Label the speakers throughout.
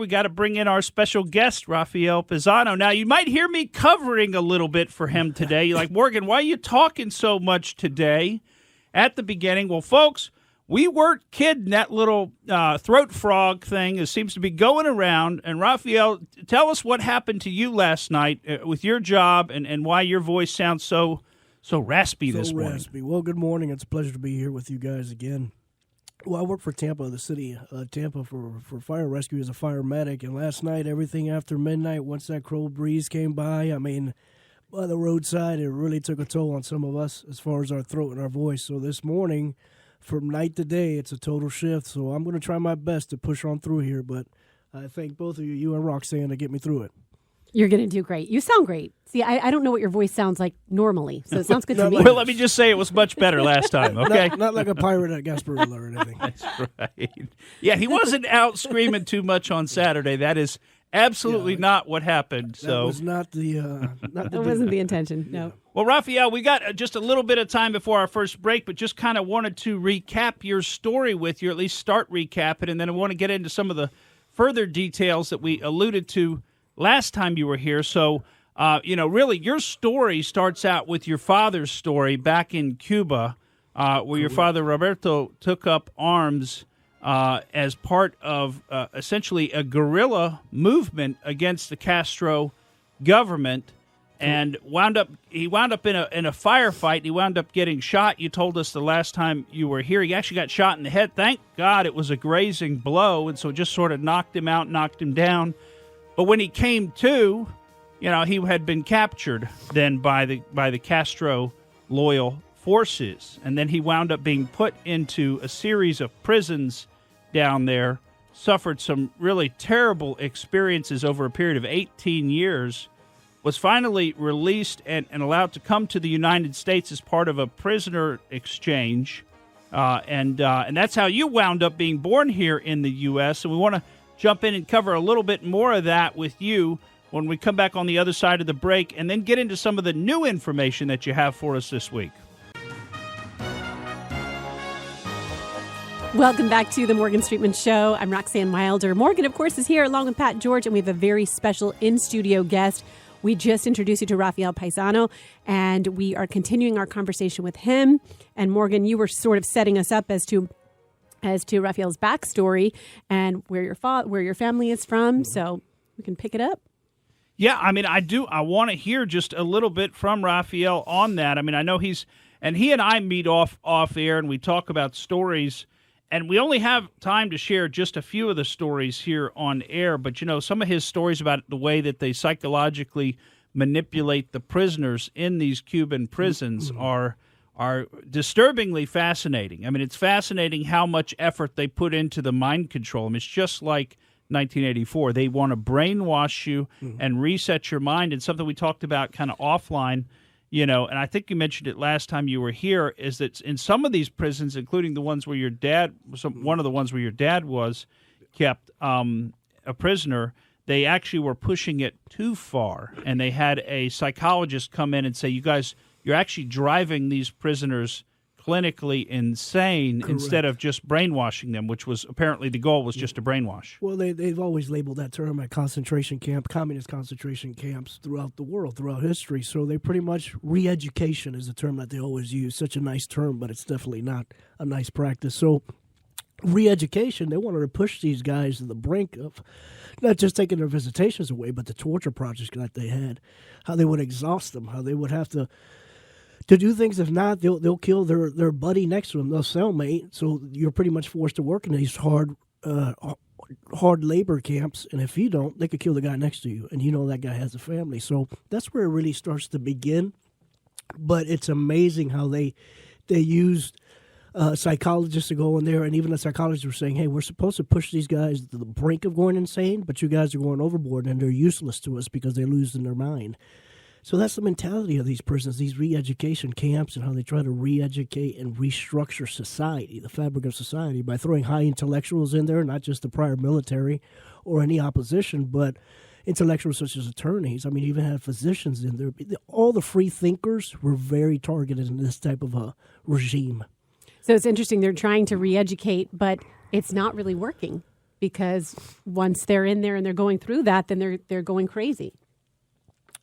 Speaker 1: we got to bring in our special guest, Rafael Pizano. Now, you might hear me covering a little bit for him today. You're like, Morgan, why are you talking so much today at the beginning? Well, folks, we weren't kidding that little throat frog thing. It seems to be going around. And, Rafael, tell us what happened to you last night with your job and why your voice sounds so raspy this morning.
Speaker 2: Well, good morning. It's a pleasure to be here with you guys again. Well, I work for Tampa, the city Tampa, for fire rescue as a fire medic. And last night, everything after midnight, once that cold breeze came by, by the roadside, it really took a toll on some of us as far as our throat and our voice. So this morning, from night to day, it's a total shift. So I'm going to try my best to push on through here. But I thank both of you and Roxanne, to get me through it.
Speaker 3: You're going to do great. You sound great. See, I don't know what your voice sounds like normally, so it sounds good to me.
Speaker 1: Well, let me just say it was much better last time, okay?
Speaker 2: Not like a pirate at Gasparilla or anything.
Speaker 1: That's right. Yeah, he wasn't out screaming too much on Saturday. That is absolutely not what happened.
Speaker 2: That was not the
Speaker 3: That wasn't the intention, no.
Speaker 1: Well, Rafael, we got just a little bit of time before our first break, but just kind of wanted to recap your story with you, at least start recapping, and then I want to get into some of the further details that we alluded to last time you were here. So, really, your story starts out with your father's story back in Cuba, where your father, Roberto, took up arms as part of essentially a guerrilla movement against the Castro government, and he wound up in a firefight. He wound up getting shot. You told us the last time you were here. He actually got shot in the head. Thank God it was a grazing blow, and so it just sort of knocked him out, knocked him down. But when he came to, he had been captured then by the Castro loyal forces, and then he wound up being put into a series of prisons down there, suffered some really terrible experiences over a period of 18 years, was finally released and allowed to come to the United States as part of a prisoner exchange, and that's how you wound up being born here in the U.S., and we want to jump in and cover a little bit more of that with you when we come back on the other side of the break, and then get into some of the new information that you have for us this week.
Speaker 3: Welcome back to the Morgan Streetman Show. I'm Roxanne Wilder. Morgan, of course, is here along with Pat George, and we have a very special in-studio guest. We just introduced you to Rafael Pizano, and we are continuing our conversation with him. And Morgan, you were sort of setting us up as to Rafael's backstory and where your family is from, so we can pick it up.
Speaker 1: Yeah, I want to hear just a little bit from Rafael on that. I know he and I meet off air and we talk about stories, and we only have time to share just a few of the stories here on air, but some of his stories about the way that they psychologically manipulate the prisoners in these Cuban prisons are disturbingly fascinating. It's fascinating how much effort they put into the mind control. It's just like 1984. They want to brainwash you and reset your mind. And something we talked about kind of offline, and I think you mentioned it last time you were here, is that in some of these prisons, including the ones where your dad, one of the ones where your dad was kept a prisoner, they actually were pushing it too far. And they had a psychologist come in and say, you guys, you're actually driving these prisoners clinically insane. Correct. Instead of just brainwashing them, which was apparently the goal was just to brainwash.
Speaker 2: Well, they've always labeled that term at communist concentration camps throughout the world, throughout history. So they pretty much, re-education is a term that they always use. Such a nice term, but it's definitely not a nice practice. So re-education, they wanted to push these guys to the brink of not just taking their visitations away, but the torture projects that they had, how they would exhaust them, how they would have to do things. If not, they'll kill their buddy next to them, their cellmate. So you're pretty much forced to work in these hard labor camps, and if you don't, they could kill the guy next to you, and that guy has a family. So that's where it really starts to begin. But it's amazing how they used psychologists to go in there, and even the psychologists were saying, hey, we're supposed to push these guys to the brink of going insane, but you guys are going overboard, and they're useless to us because they're losing their mind. So that's the mentality of these prisons, these re-education camps, and how they try to re-educate and restructure society, the fabric of society, by throwing high intellectuals in there, not just the prior military or any opposition, but intellectuals such as attorneys. You even had physicians in there. All the free thinkers were very targeted in this type of a regime.
Speaker 3: So it's interesting. They're trying to re-educate, but it's not really working. because once they're in there and they're going through that, then they're going crazy.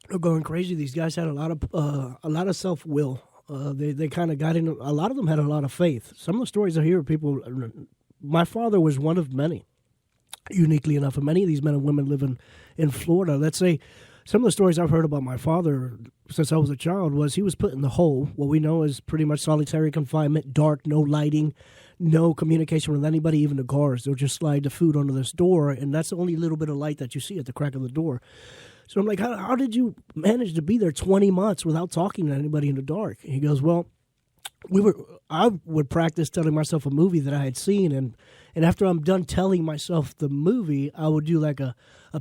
Speaker 2: They're going crazy. These guys had a lot of self-will. They kind of got in. A lot of them had a lot of faith. Some of the stories I hear, people. My father was one of many, uniquely enough, and many of these men and women live in Florida. Let's say some of the stories I've heard about my father since I was a child was he was put in the hole, what we know is pretty much solitary confinement, dark, no lighting, no communication with anybody, even the guards. They'll just slide the food under this door, and that's the only little bit of light that you see at the crack of the door. So I'm like, how did you manage to be there 20 months without talking to anybody in the dark? And he goes, well, I would practice telling myself a movie that I had seen, and after I'm done telling myself the movie, I would do like a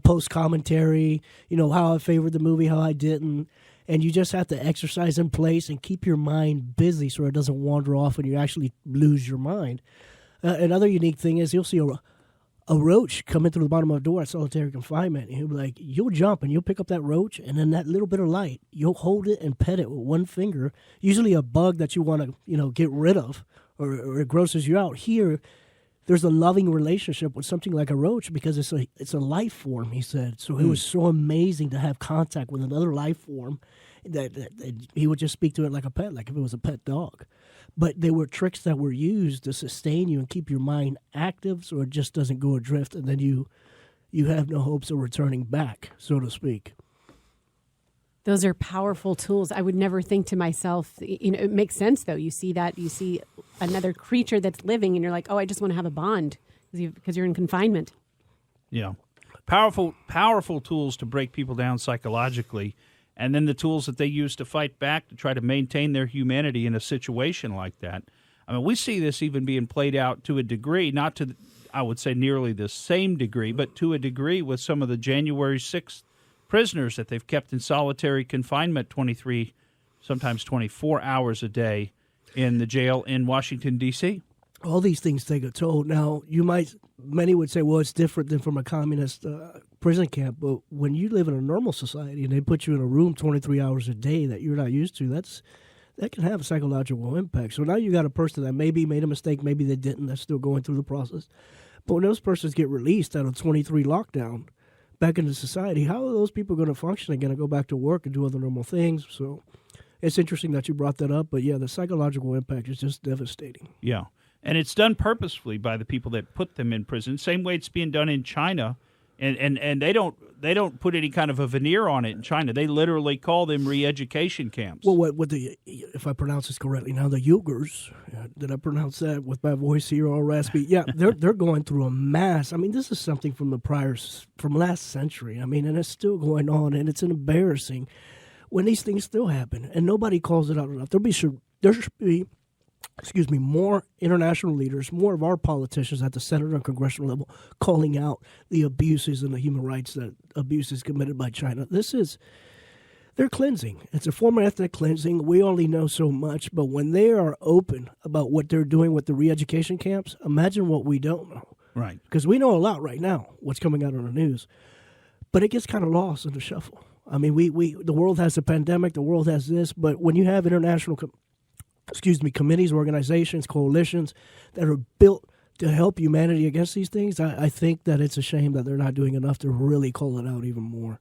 Speaker 2: post commentary, how I favored the movie, how I didn't, and you just have to exercise in place and keep your mind busy so it doesn't wander off and you actually lose your mind. Another unique thing is you'll see a roach coming through the bottom of a door at solitary confinement, and he'll be like, you'll jump and you'll pick up that roach, and then that little bit of light, you'll hold it and pet it with one finger, usually a bug that you want to, get rid of or it grosses you out. Here, there's a loving relationship with something like a roach because it's a life form, he said. So it was so amazing to have contact with another life form that he would just speak to it like a pet, like if it was a pet dog. But they were tricks that were used to sustain you and keep your mind active so it just doesn't go adrift, and then you have no hopes of returning back, so to speak.
Speaker 3: Those are powerful tools. I would never think to myself, it makes sense, though. You see another creature that's living, and you're like, oh, I just want to have a bond because you're in confinement.
Speaker 1: Yeah. Powerful tools to break people down psychologically, and then the tools that they use to fight back to try to maintain their humanity in a situation like that. I mean, we see this even being played out to a degree, not to, I would say, nearly the same degree, but to a degree with some of the January 6th prisoners that they've kept in solitary confinement 23, sometimes 24 hours a day in the jail in Washington, D.C.
Speaker 2: All these things take a toll. Now, many would say, well, it's different than from a communist prison camp, but when you live in a normal society and they put you in a room 23 hours a day that you're not used to, that can have a psychological impact. So now you got a person that maybe made a mistake, maybe they didn't, that's still going through the process. But when those persons get released out of 23 lockdown back into society, how are those people going to function again and go back to work and do other normal things? So it's interesting that you brought that up, but yeah, the psychological impact is just devastating.
Speaker 1: Yeah. And it's done purposefully by the people that put them in prison. Same way it's being done in China, and they don't put any kind of a veneer on it in China. They literally call them re-education camps.
Speaker 2: Well, if I pronounce this correctly now, the Uyghurs, did I pronounce that with my voice here all raspy? Yeah, they're going through a mass. I mean, this is something from last century. I mean, and it's still going on, and it's embarrassing when these things still happen, and nobody calls it out enough. There should be more international leaders, more of our politicians at the Senate and congressional level calling out the abuses and the human rights abuses committed by China. They're cleansing. It's a form of ethnic cleansing. We only know so much, but when they are open about what they're doing with the re-education camps, imagine what we don't know.
Speaker 1: Right.
Speaker 2: Because we know a lot right now, what's coming out on the news, but it gets kind of lost in the shuffle. I mean, the world has a pandemic, the world has this, but when you have international committees, organizations, coalitions that are built to help humanity against these things, I think that it's a shame that they're not doing enough to really call it out even more.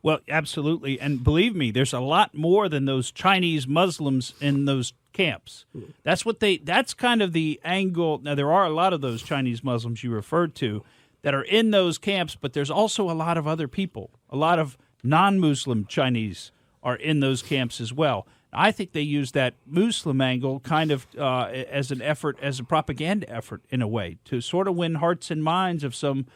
Speaker 1: Well, absolutely. And believe me, there's a lot more than those Chinese Muslims in those camps. That's kind of the angle. Now, there are a lot of those Chinese Muslims you referred to that are in those camps, but there's also a lot of other people. A lot of non-Muslim Chinese are in those camps as well. I think they use that Muslim angle kind of as a propaganda effort in a way, to sort of win hearts and minds of some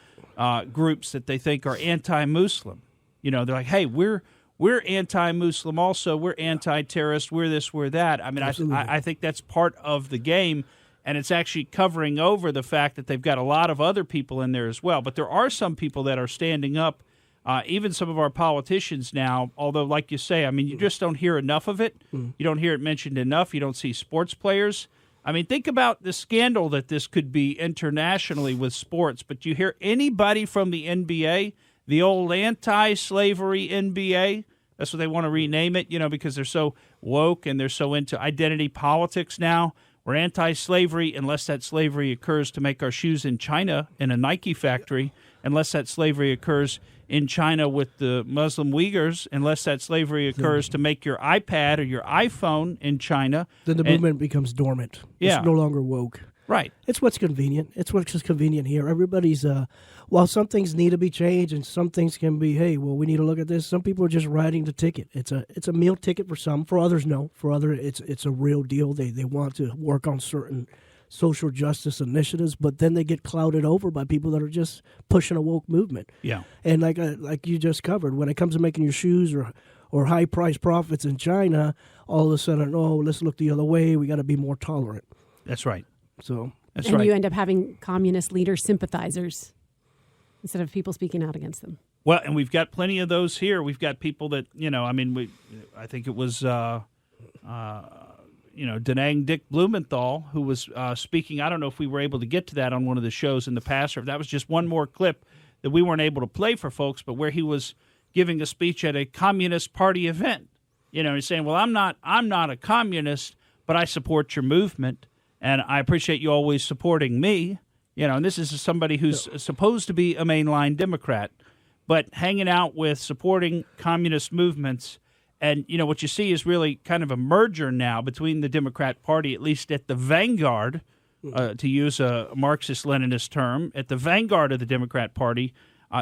Speaker 1: groups that they think are anti-Muslim. They're like, hey, we're anti-Muslim also. We're anti-terrorist. We're this, we're that. I mean, I think that's part of the game, and it's actually covering over the fact that they've got a lot of other people in there as well. But there are some people that are standing up. Even some of our politicians now, although, like you say, I mean, you just don't hear enough of it. You don't hear it mentioned enough. You don't see sports players. I mean, think about the scandal that this could be internationally with sports, but you hear anybody from the NBA, the old anti-slavery NBA, that's what they want to rename it, because they're so woke and they're so into identity politics now, We're anti-slavery unless that slavery occurs to make our shoes in China in a Nike factory, unless that slavery occurs in China with the Muslim Uyghurs, unless that slavery occurs to make your iPad or your iPhone in China.
Speaker 2: Then the movement becomes dormant.
Speaker 1: Yeah.
Speaker 2: It's no longer woke.
Speaker 1: Right.
Speaker 2: It's what's convenient. It's what's convenient here. Everybody's, while some things need to be changed and some things can be, hey, well, we need to look at this. Some people are just riding the ticket. It's a meal ticket for some. For others, no. For others, it's a real deal. They want to work on certain social justice initiatives, but then they get clouded over by people that are just pushing a woke movement.
Speaker 1: Yeah.
Speaker 2: And like you just covered, when it comes to making your shoes or high price profits in China, all of a sudden, let's look the other way. We got to be more tolerant.
Speaker 1: That's right.
Speaker 2: So
Speaker 1: That's
Speaker 3: and
Speaker 1: right.
Speaker 3: you end up having communist leader sympathizers instead of people speaking out against them.
Speaker 1: Well, and we've got plenty of those here. We've got people that, I think it was, Denang Dick Blumenthal, who was speaking. I don't know if we were able to get to that on one of the shows in the past, or if that was just one more clip that we weren't able to play for folks, but where he was giving a speech at a Communist Party event. He's saying, well, I'm not a communist, but I support your movement, and I appreciate you always supporting me. And this is somebody who's supposed to be a mainline Democrat, but hanging out with supporting communist movements. And, what you see is really kind of a merger now between the Democrat Party, at least at the vanguard, to use a Marxist-Leninist term, at the vanguard of the Democrat Party.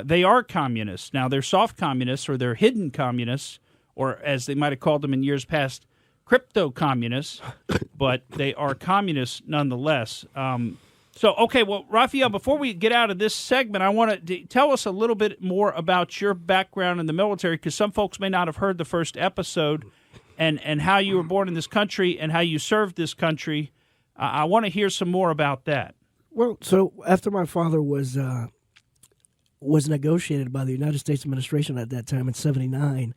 Speaker 1: They are communists. Now, they're soft communists or they're hidden communists, or as they might have called them in years past, crypto-communists, but they are communists nonetheless. Rafael, before we get out of this segment, I want to tell us a little bit more about your background in the military, because some folks may not have heard the first episode and how you were born in this country and how you served this country. I want to hear some more about that.
Speaker 2: Well, so after my father was negotiated by the United States administration at that time in 1979,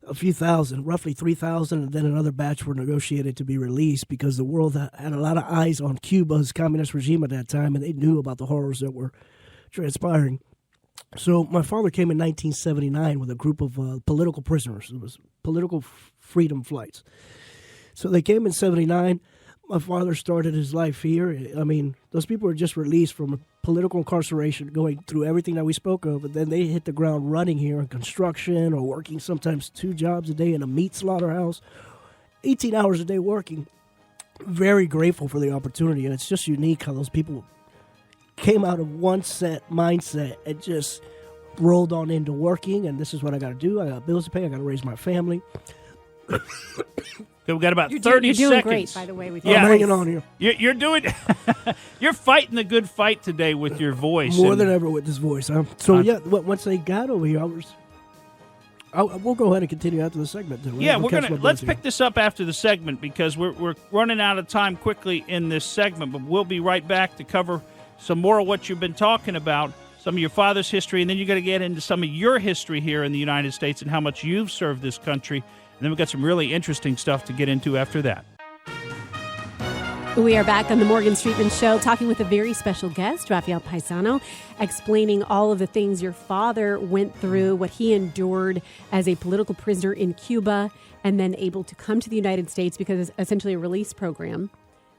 Speaker 2: a few thousand, roughly 3,000, and then another batch were negotiated to be released because the world had a lot of eyes on Cuba's communist regime at that time, and they knew about the horrors that were transpiring. So my father came in 1979 with a group of political prisoners. It was political freedom flights. So they came in 1979. My father started his life here. I mean, those people were just released from political incarceration, going through everything that we spoke of, and then they hit the ground running here in construction or working sometimes 2 jobs a day in a meat slaughterhouse, 18 hours a day working. Very grateful for the opportunity, and it's just unique how those people came out of one set mindset and just rolled on into working, and this is what I got to do. I got bills to pay. I got to raise my family.
Speaker 1: Okay, we got about 30
Speaker 3: seconds. You're doing
Speaker 1: seconds.
Speaker 3: great, by the way. With
Speaker 1: Yeah.
Speaker 2: I'm
Speaker 3: your
Speaker 2: hanging
Speaker 3: voice.
Speaker 2: on here.
Speaker 1: You're doing. You're fighting the good fight today with your voice.
Speaker 2: More
Speaker 1: and-
Speaker 2: than ever with this voice. So, once they got over here, we'll go ahead and continue after the segment. Then.
Speaker 1: Yeah,
Speaker 2: We'll
Speaker 1: let's pick this up after the segment because we're running out of time quickly in this segment, but we'll be right back to cover some more of what you've been talking about, some of your father's history, and then you're going to get into some of your history here in the United States and how much you've served this country. And then we've got some really interesting stuff to get into after that.
Speaker 3: We are back on the Morgan Streetman Show talking with a very special guest, Rafael Pizano, explaining all of the things your father went through, what he endured as a political prisoner in Cuba, and then able to come to the United States because it's essentially a release program,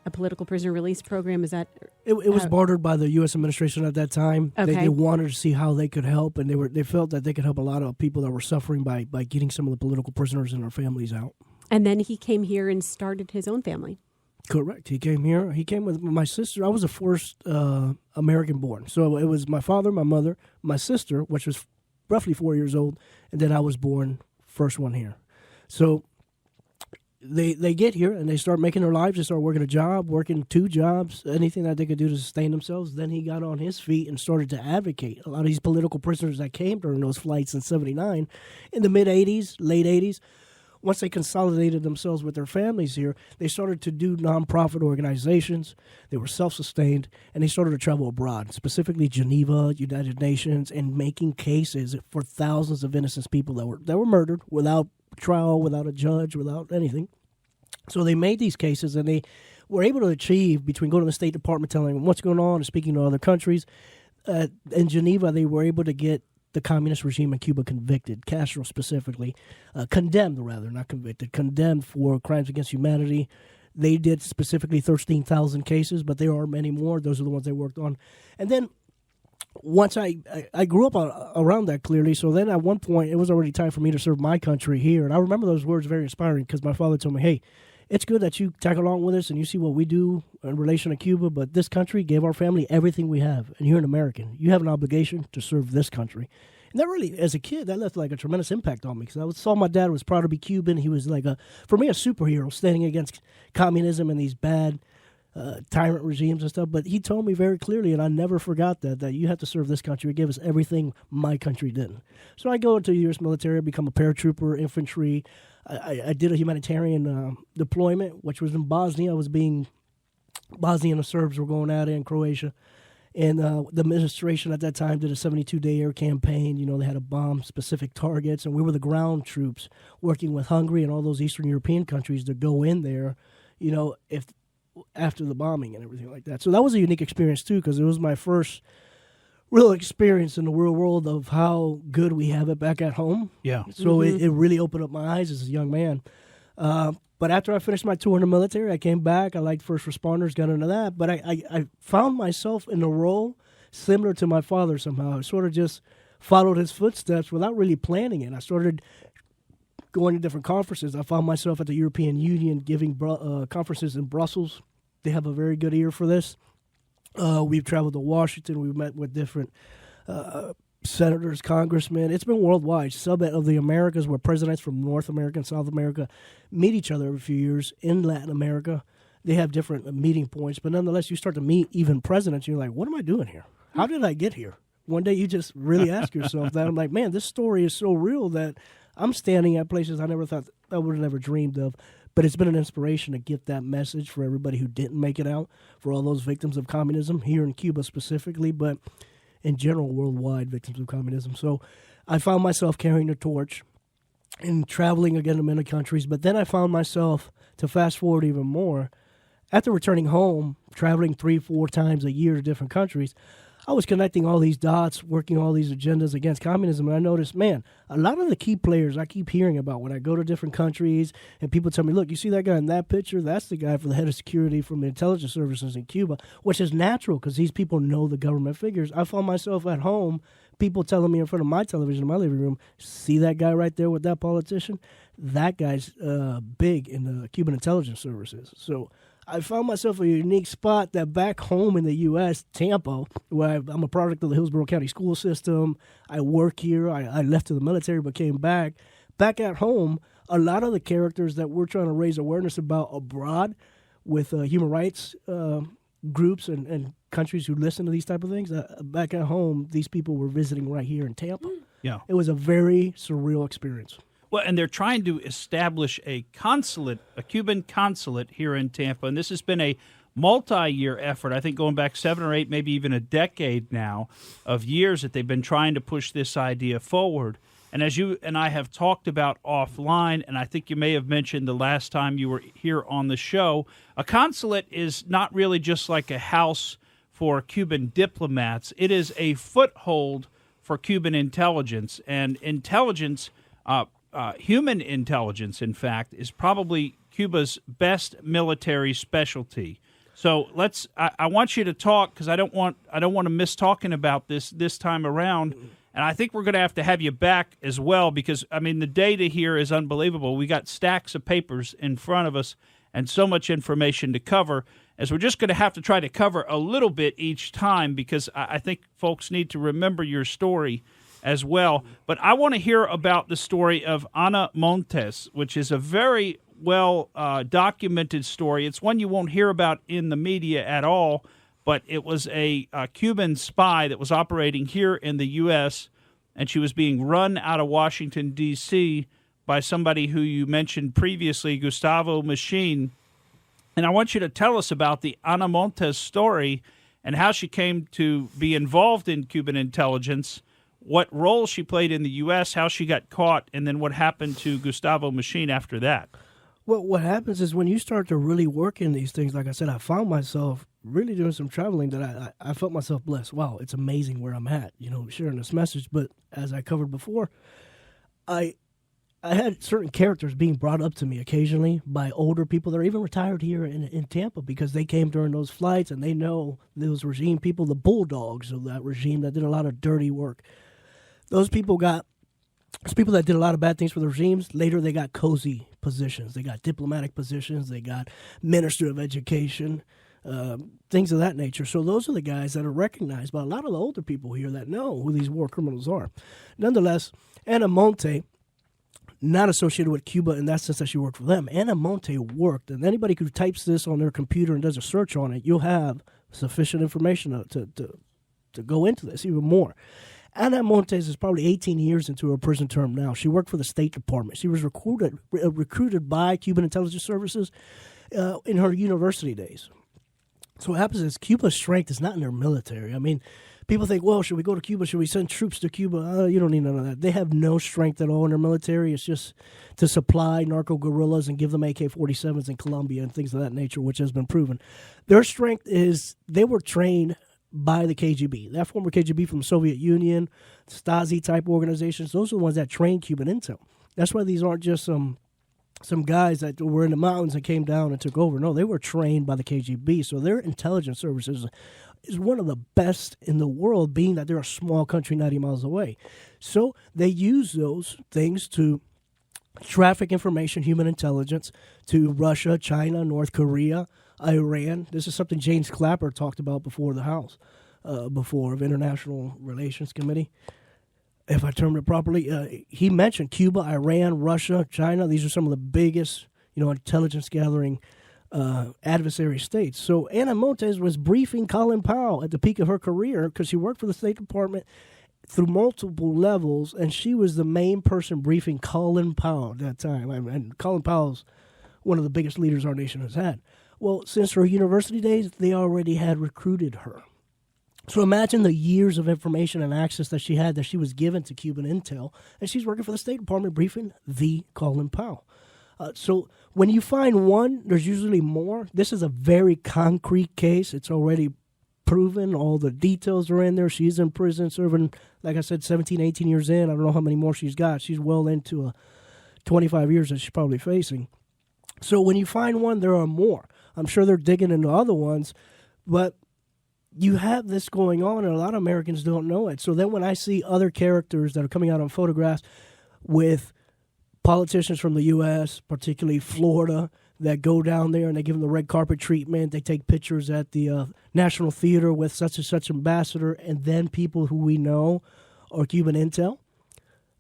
Speaker 3: a political prisoner release program. Is that...
Speaker 2: It was bartered by the U.S. administration at that time.
Speaker 3: Okay.
Speaker 2: They wanted to see how they could help, and they felt that they could help a lot of people that were suffering by getting some of the political prisoners and their families out.
Speaker 3: And then he came here and started his own family.
Speaker 2: Correct. He came here. He came with my sister. I was the first American born. So it was my father, my mother, my sister, which was roughly 4 years old, and then I was born first one here. So they get here and they start making their lives. They start working a job, working 2 jobs, anything that they could do to sustain themselves. Then he got on his feet and started to advocate. A lot of these political prisoners that came during those flights in 1979, in the mid-'80s, late 80s, once they consolidated themselves with their families here, they started to do nonprofit organizations. They were self-sustained, and they started to travel abroad, specifically Geneva, United Nations, and making cases for thousands of innocent people that were murdered without trial, without a judge, without anything. So they made these cases, and they were able to achieve, between going to the State Department, telling them what's going on, and speaking to other countries. In Geneva, they were able to get the communist regime in Cuba convicted, Castro specifically, condemned rather, not convicted, condemned for crimes against humanity, They did specifically 13,000 cases, but there are many more. Those are the ones they worked on. And then once I grew up around that clearly, so then at one point it was already time for me to serve my country here. And I remember those words very inspiring because my father told me, hey, it's good that you tag along with us and you see what we do in relation to Cuba, but this country gave our family everything we have. And you're an American. You have an obligation to serve this country. And that really, as a kid, that left like a tremendous impact on me because I saw my dad was proud to be Cuban. He was like, for me, a superhero standing against communism and these bad tyrant regimes and stuff. But he told me very clearly, and I never forgot that you have to serve this country. It gave us everything my country didn't. So I go into the U.S. military, become a paratrooper, infantry. I did a humanitarian deployment, which was in Bosnia. Bosnia and the Serbs were going at it in Croatia. And the administration at that time did a 72-day air campaign. You know, they had to bomb specific targets. And we were the ground troops working with Hungary and all those Eastern European countries to go in there, you know, after the bombing and everything like that. So that was a unique experience, too, because it was my first real experience in the real world of how good we have it back at home.
Speaker 1: Yeah.
Speaker 2: So it really opened up my eyes as a young man. But after I finished my tour in the military, I came back. I liked first responders, got into that. But I found myself in a role similar to my father somehow. I sort of just followed his footsteps without really planning it. I started going to different conferences. I found myself at the European Union giving conferences in Brussels. They have a very good ear for this. We've traveled to Washington. We've met with different senators, congressmen. It's been worldwide. Summit of the Americas, where presidents from North America and South America meet each other every few years. In Latin America, they have different meeting points, but nonetheless, you start to meet even presidents. You're like, what am I doing here? How did I get here? One day you just really ask yourself that. I'm like, man, this story is so real that I'm standing at places I never thought I would have never dreamed of. But it's been an inspiration to get that message for everybody who didn't make it out, for all those victims of communism, here in Cuba specifically, but in general, worldwide victims of communism. So I found myself carrying the torch and traveling again to many countries. But then I found myself, to fast forward even more, after returning home, traveling 3-4 times a year to different countries, I was connecting all these dots, working all these agendas against communism, and I noticed, man, a lot of the key players I keep hearing about when I go to different countries, and people tell me, look, you see that guy in that picture? That's the guy for the head of security from the intelligence services in Cuba, which is natural because these people know the government figures. I found myself at home, people telling me in front of my television in my living room, see that guy right there with that politician? That guy's big in the Cuban intelligence services. So I found myself a unique spot that back home in the U.S., Tampa, where I'm a product of the Hillsborough County school system. I work here. I left to the military but came back. Back at home, a lot of the characters that we're trying to raise awareness about abroad with human rights groups and countries who listen to these type of things, back at home, these people were visiting right here in Tampa.
Speaker 1: Yeah.
Speaker 2: It was a very surreal experience.
Speaker 1: Well, and they're trying to establish a consulate, a Cuban consulate here in Tampa, and this has been a multi-year effort, I think going back 7 or 8, maybe even a decade now, of years that they've been trying to push this idea forward. And as you and I have talked about offline, and I think you may have mentioned the last time you were here on the show, a consulate is not really just like a house for Cuban diplomats. It is a foothold for Cuban intelligence, and intelligence human intelligence, in fact, is probably Cuba's best military specialty. So I want you to talk because I don't want to miss talking about this time around. And I think we're going to have you back as well because, I mean, the data here is unbelievable. We got stacks of papers in front of us and so much information to cover, as we're just going to have to try to cover a little bit each time because I think folks need to remember your story as well. But I want to hear about the story of Ana Montes, which is a very well documented story. It's one you won't hear about in the media at all, but it was a Cuban spy that was operating here in the U.S., and she was being run out of Washington, D.C. by somebody who you mentioned previously, Gustavo Machine. And I want you to tell us about the Ana Montes story and how she came to be involved in Cuban intelligence, what role she played in the U.S., how she got caught, and then what happened to Gustavo Machine after that.
Speaker 2: Well, what happens is when you start to really work in these things, like I said, I found myself really doing some traveling that I felt myself blessed. Wow, it's amazing where I'm at, sharing this message. But as I covered before, I I had certain characters being brought up to me occasionally by older people that are even retired here in Tampa because they came during those flights and they know those regime people, the bulldogs of that regime that did a lot of dirty work. Those people that did a lot of bad things for the regimes, later they got cozy positions. They got diplomatic positions. They got minister of education, things of that nature. So those are the guys that are recognized by a lot of the older people here that know who these war criminals are. Nonetheless, Ana Montes, not associated with Cuba in that sense that she worked for them. Ana Montes worked, and anybody who types this on their computer and does a search on it, you'll have sufficient information to go into this even more. Ana Montes is probably 18 years into her prison term now. She worked for the State Department. She was recruited by Cuban intelligence services in her university days. So what happens is Cuba's strength is not in their military. I mean, people think, well, should we go to Cuba? Should we send troops to Cuba? You don't need none of that. They have no strength at all in their military. It's just to supply narco guerrillas and give them AK-47s in Colombia and things of that nature, which has been proven. Their strength is they were trained by the KGB. That former KGB from the Soviet Union, Stasi-type organizations, those are the ones that trained Cuban intel. That's why these aren't just some guys that were in the mountains and came down and took over. No, they were trained by the KGB. So their intelligence services is one of the best in the world, being that they're a small country 90 miles away. So they use those things to traffic information, human intelligence, to Russia, China, North Korea, Iran. This is something James Clapper talked about before the House, before of International Relations Committee, if I termed it properly. He mentioned Cuba, Iran, Russia, China. These are some of the biggest, intelligence gathering adversary states. So Ana Montes was briefing Colin Powell at the peak of her career because she worked for the State Department through multiple levels, and she was the main person briefing Colin Powell at that time. And Colin Powell's one of the biggest leaders our nation has had. Well, since her university days, they already had recruited her. So imagine the years of information and access that she had that she was given to Cuban intel, and she's working for the State Department briefing the Colin Powell. So when you find one, there's usually more. This is a very concrete case. It's already proven. All the details are in there. She's in prison serving, like I said, 17, 18 years in. I don't know how many more she's got. She's well into 25 years that she's probably facing. So when you find one, there are more. I'm sure they're digging into other ones, but you have this going on, and a lot of Americans don't know it. So then when I see other characters that are coming out on photographs with politicians from the U.S., particularly Florida, that go down there and they give them the red carpet treatment, they take pictures at the National Theater with such and such ambassador, and then people who we know are Cuban intel,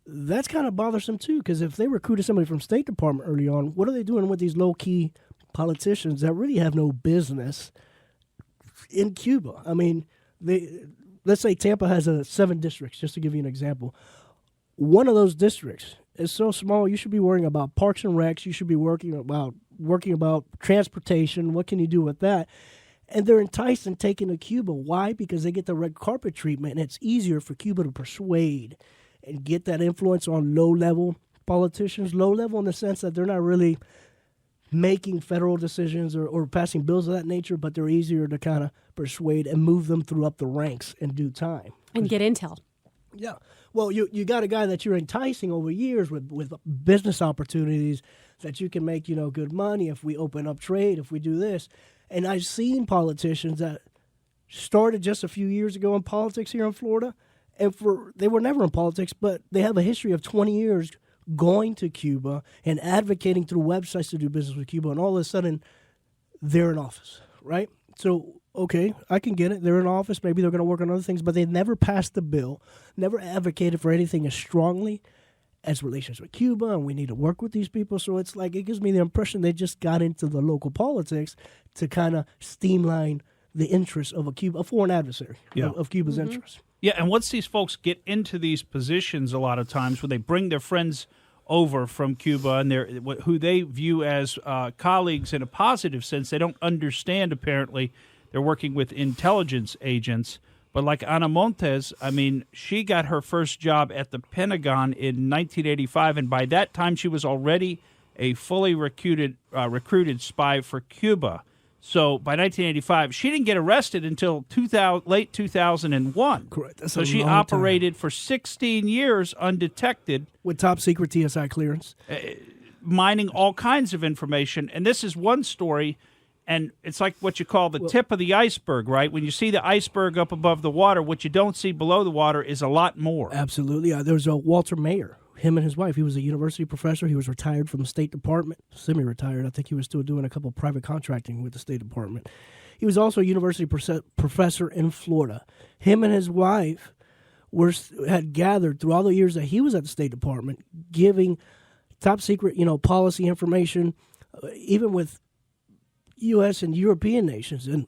Speaker 2: that's kind of bothersome too, because if they recruited somebody from State Department early on, what are they doing with these low-key politicians that really have no business in Cuba? I mean, let's say Tampa has 7 districts, just to give you an example. One of those districts is so small, you should be worrying about parks and recs. You should be working about transportation. What can you do with that? And they're enticed and taken to Cuba. Why? Because they get the red carpet treatment, and it's easier for Cuba to persuade and get that influence on low-level politicians. Low-level in the sense that they're not really making federal decisions or passing bills of that nature, but they're easier to kind of persuade and move them through up the ranks in due time.
Speaker 3: And get intel.
Speaker 2: Yeah. Well, you got a guy that you're enticing over years with business opportunities that you can make, good money if we open up trade, if we do this. And I've seen politicians that started just a few years ago in politics here in Florida, and they were never in politics, but they have a history of 20 years going to Cuba and advocating through websites to do business with Cuba, and all of a sudden they're in office, right? So, okay, I can get it. They're in office. Maybe they're going to work on other things, but they never passed the bill, never advocated for anything as strongly as relations with Cuba, and we need to work with these people. So it's like it gives me the impression they just got into the local politics to kind of streamline the interests of a foreign adversary of Cuba's interests.
Speaker 1: Yeah, and once these folks get into these positions, a lot of times when they bring their friends over from Cuba and who they view as colleagues in a positive sense, they don't understand, apparently, they're working with intelligence agents. But like Ana Montes, I mean, she got her first job at the Pentagon in 1985, and by that time she was already a fully recruited spy for Cuba. So by 1985, she didn't get arrested until late 2001.
Speaker 2: Correct. That's
Speaker 1: so
Speaker 2: a
Speaker 1: she
Speaker 2: long
Speaker 1: operated for 16 years undetected,
Speaker 2: with top secret TSI clearance,
Speaker 1: mining all kinds of information. And this is one story, and it's like what you call the tip of the iceberg, right? When you see the iceberg up above the water, what you don't see below the water is a lot more.
Speaker 2: Absolutely. There was a Walter Mayer. Him and his wife. He was a university professor. He was retired from the State Department, semi-retired. I think he was still doing a couple of private contracting with the State Department. He was also a university professor in Florida. Him and his wife had gathered through all the years that he was at the State Department, giving top secret, policy information, even with U.S. and European nations. And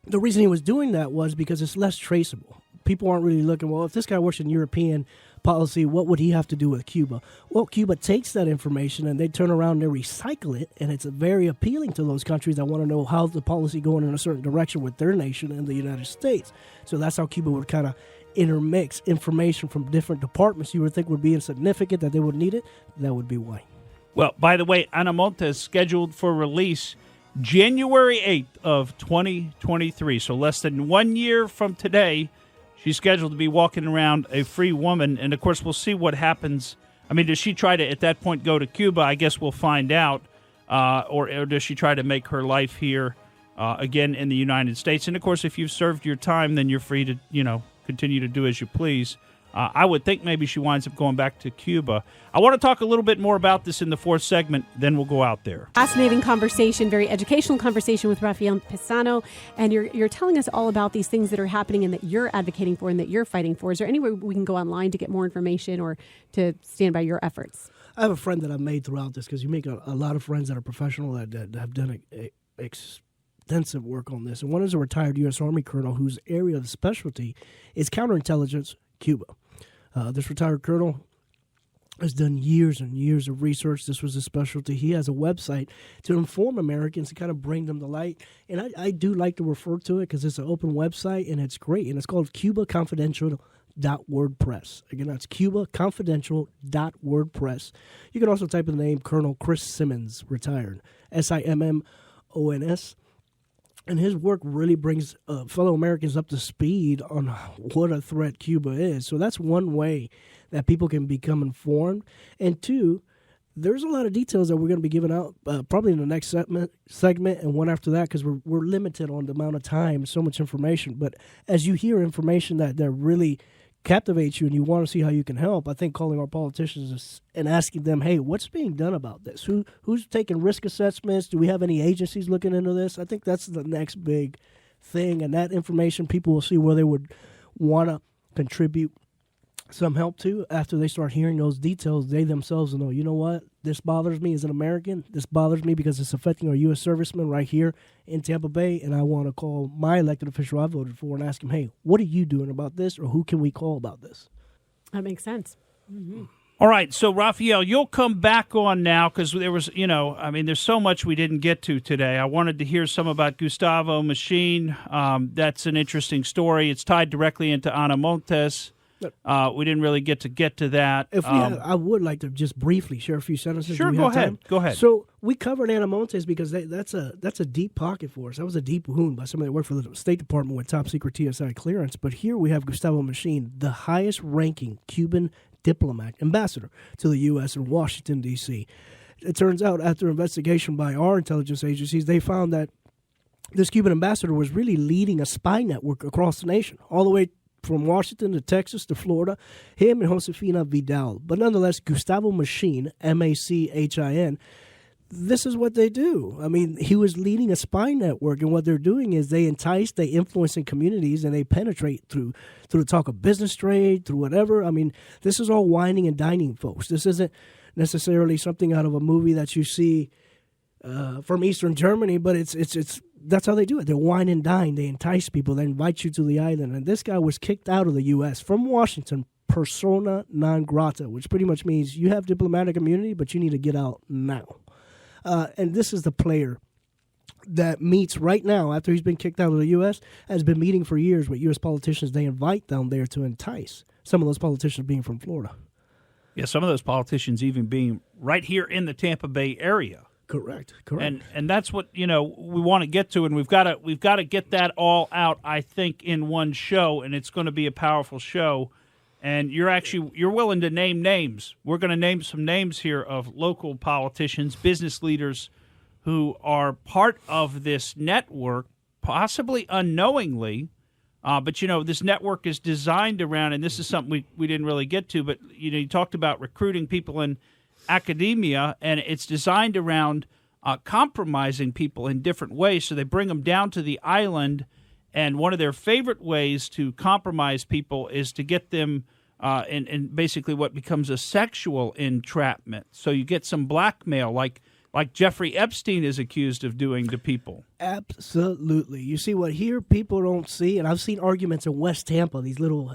Speaker 2: the reason he was doing that was because it's less traceable. People aren't really looking, well, if this guy works in European policy, what would he have to do with Cuba? Well, Cuba takes that information and they turn around and they recycle it, and it's very appealing to those countries that want to know how's the policy going in a certain direction with their nation and the United States. So that's how Cuba would kind of intermix information from different departments you would think would be insignificant, that they would need it. That would be why.
Speaker 1: Well, by the way, Ana Montes scheduled for release January 8th of 2023, so less than 1 year from today. She's scheduled to be walking around a free woman, and, of course, we'll see what happens. I mean, does she try to, at that point, go to Cuba? I guess we'll find out. Or does she try to make her life here again in the United States? And, of course, if you've served your time, then you're free to, continue to do as you please. I would think maybe she winds up going back to Cuba. I want to talk a little bit more about this in the fourth segment, then we'll go out there.
Speaker 3: Fascinating conversation, very educational conversation with Rafael Pizano, and you're telling us all about these things that are happening and that you're advocating for and that you're fighting for. Is there any way we can go online to get more information or to stand by your efforts?
Speaker 2: I have a friend that I've made throughout this, because you make a lot of friends that are professional that have done extensive work on this. And one is a retired U.S. Army colonel whose area of specialty is counterintelligence, Cuba. This retired colonel has done years and years of research. This was his specialty. He has a website to inform Americans and kind of bring them to light. And I do like to refer to it because it's an open website and it's great. And it's called CubaConfidential.wordpress. Again, that's CubaConfidential.wordpress. You can also type in the name Colonel Chris Simmons, retired, Simmons. And his work really brings fellow Americans up to speed on what a threat Cuba is. So that's one way that people can become informed. And two, there's a lot of details that we're going to be giving out probably in the next segment and one after that, because we're limited on the amount of time, so much information. But as you hear information that really captivates you and you want to see how you can help, I think calling our politicians and asking them, hey, what's being done about this? Who's taking risk assessments? Do we have any agencies looking into this? I think that's the next big thing, and that information people will see where they would want to contribute some help to after they start hearing those details. They themselves will know, you know what, this bothers me as an American. This bothers me because it's affecting our U.S. servicemen right here in Tampa Bay, and I want to call my elected official I voted for and ask him, hey, what are you doing about this, or who can we call about this?
Speaker 3: That makes sense. Mm-hmm.
Speaker 1: All right, so Rafael, you'll come back on now because there was, there's so much we didn't get to today. I wanted to hear some about Gustavo Machine. That's an interesting story. It's tied directly into Ana Montes. We didn't really get to that.
Speaker 2: I would like to just briefly share a few sentences.
Speaker 1: Sure, go ahead. Go ahead.
Speaker 2: So we covered Ana Montes because that's a deep pocket for us. That was a deep wound by somebody that worked for the State Department with top secret TSI clearance. But here we have Gustavo Machine, the highest ranking Cuban diplomat, ambassador to the U.S. in Washington, D.C. It turns out after investigation by our intelligence agencies, they found that this Cuban ambassador was really leading a spy network across the nation, all the way from Washington to Texas to Florida, him and Josefina Vidal. But nonetheless, Gustavo Machine, M-A-C-H-I-N, this is what they do. I mean, he was leading a spy network, and what they're doing is they entice, they influence in communities, and they penetrate through the talk of business trade, through whatever. I mean, this is all whining and dining, folks. This isn't necessarily something out of a movie that you see from Eastern Germany, but it's that's how they do it. They wine and dine. They entice people. They invite you to the island. And this guy was kicked out of the U.S. from Washington, persona non grata, which pretty much means you have diplomatic immunity, but you need to get out now. And this is the player that meets right now, after he's been kicked out of the U.S., has been meeting for years with U.S. politicians they invite down there to entice. Some of those politicians being from Florida.
Speaker 1: Yeah, some of those politicians even being right here in the Tampa Bay area.
Speaker 2: Correct.
Speaker 1: And that's what we want to get to, and we've got to get that all out, I think, in one show, and it's going to be a powerful show. And you're willing to name names. We're going to name some names here of local politicians, business leaders who are part of this network, possibly unknowingly. But, this network is designed around, and this is something we didn't really get to, but, you talked about recruiting people in academia, and it's designed around compromising people in different ways. So they bring them down to the island, and one of their favorite ways to compromise people is to get them in basically what becomes a sexual entrapment. So you get some blackmail, like Jeffrey Epstein is accused of doing to people.
Speaker 2: Absolutely. You see what here people don't see, and I've seen arguments in West Tampa, these little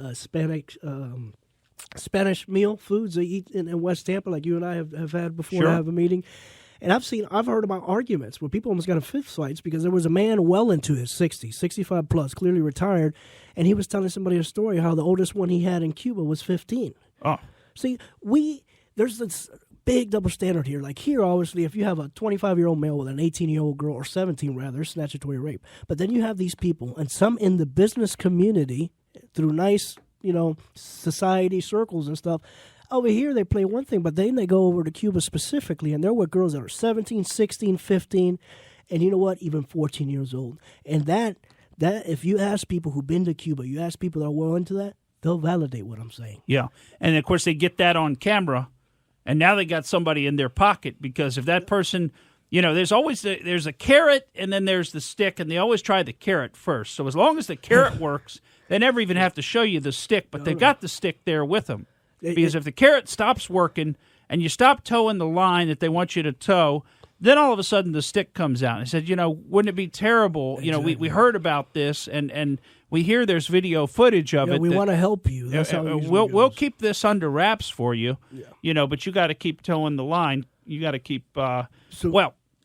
Speaker 2: Spanish meal foods they eat in West Tampa, like you and I have had before to have a meeting. And I've heard about arguments where people almost got in fist fights because there was a man well into his 60s, 65 plus, clearly retired, and he was telling somebody a story how the oldest one he had in Cuba was 15.
Speaker 1: Oh.
Speaker 2: See, there's this big double standard here. Like here, obviously, if you have a 25-year-old male with an 18-year-old girl, or 17 rather, statutory rape. But then you have these people, and some in the business community, through nice, society circles and stuff, over here, they play one thing, but then they go over to Cuba specifically, and they're with girls that are 17, 16, 15, and you know what, even 14 years old. And that if you ask people who've been to Cuba, you ask people that are well into that, they'll validate what I'm saying.
Speaker 1: Yeah, and of course, they get that on camera, and now they got somebody in their pocket, because if that person, there's always there's a carrot, and then there's the stick, and they always try the carrot first. So as long as the carrot works, they never even have to show you the stick, but they've got the stick there with them. Because if the carrot stops working and you stop towing the line that they want you to tow, then all of a sudden the stick comes out. And I said, wouldn't it be terrible? Exactly. We heard about this, and we hear there's video footage of it.
Speaker 2: We want to help you. That's how
Speaker 1: we'll keep this under wraps for you, but you got to keep towing the line. You got to keep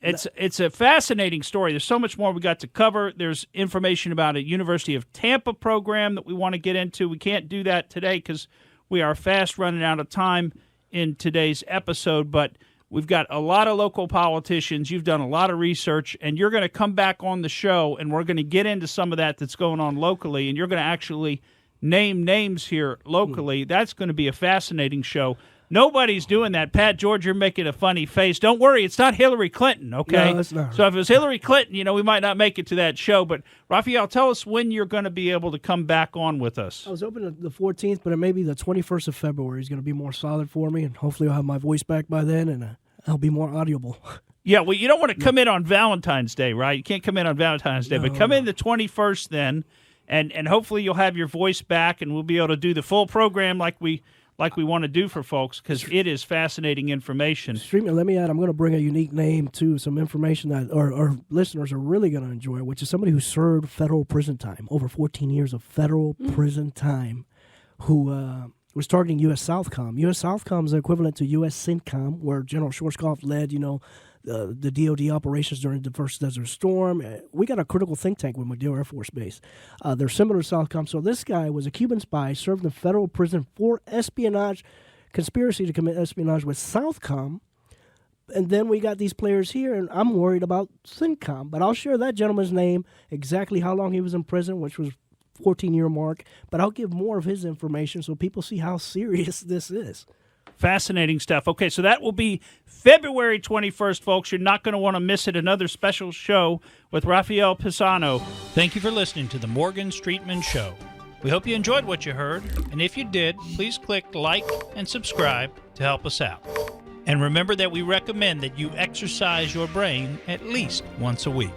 Speaker 1: It's a fascinating story. There's so much more we got to cover. There's information about a University of Tampa program that we want to get into. We can't do that today because we are fast running out of time in today's episode, but we've got a lot of local politicians. You've done a lot of research, and you're going to come back on the show, and we're going to get into some of that's going on locally, and you're going to actually name names here locally. That's going to be a fascinating show. Nobody's doing that. Pat George, you're making a funny face. Don't worry, it's not Hillary Clinton, okay?
Speaker 2: No, it's not.
Speaker 1: So if it was Hillary Clinton, we might not make it to that show. But, Rafael, tell us when you're going to be able to come back on with us.
Speaker 2: I was hoping the 14th, but it may be the 21st of February is going to be more solid for me, and hopefully I'll have my voice back by then, and I'll be more audible.
Speaker 1: Yeah, well, you don't want to come in on Valentine's Day, right? You can't come in on Valentine's Day, but come in the 21st then, and hopefully you'll have your voice back, and we'll be able to do the full program like we want to do for folks, because it is fascinating information.
Speaker 2: Streetman, let me add, I'm going to bring a unique name, too, some information that our listeners are really going to enjoy, which is somebody who served federal prison time, over 14 years of federal prison time, who was targeting U.S. Southcom. U.S. Southcom is equivalent to U.S. CENTCOM, where General Schwarzkopf led, the DOD operations during the first Desert Storm. We got a critical think tank with MacDill Air Force Base. They're similar to Southcom. So this guy was a Cuban spy, served in federal prison for espionage, conspiracy to commit espionage with Southcom. And then we got these players here, and I'm worried about CENTCOM. But I'll share that gentleman's name, exactly how long he was in prison, which was 14-year mark. But I'll give more of his information so people see how serious this is.
Speaker 1: Fascinating stuff. Okay, so that will be February 21st, folks. You're not going to want to miss it. Another special show with Rafael Pizano. Thank you for listening to the Morgan Streetman Show. We hope you enjoyed what you heard, and if you did, please click like and subscribe to help us out. And remember that we recommend that you exercise your brain at least once a week.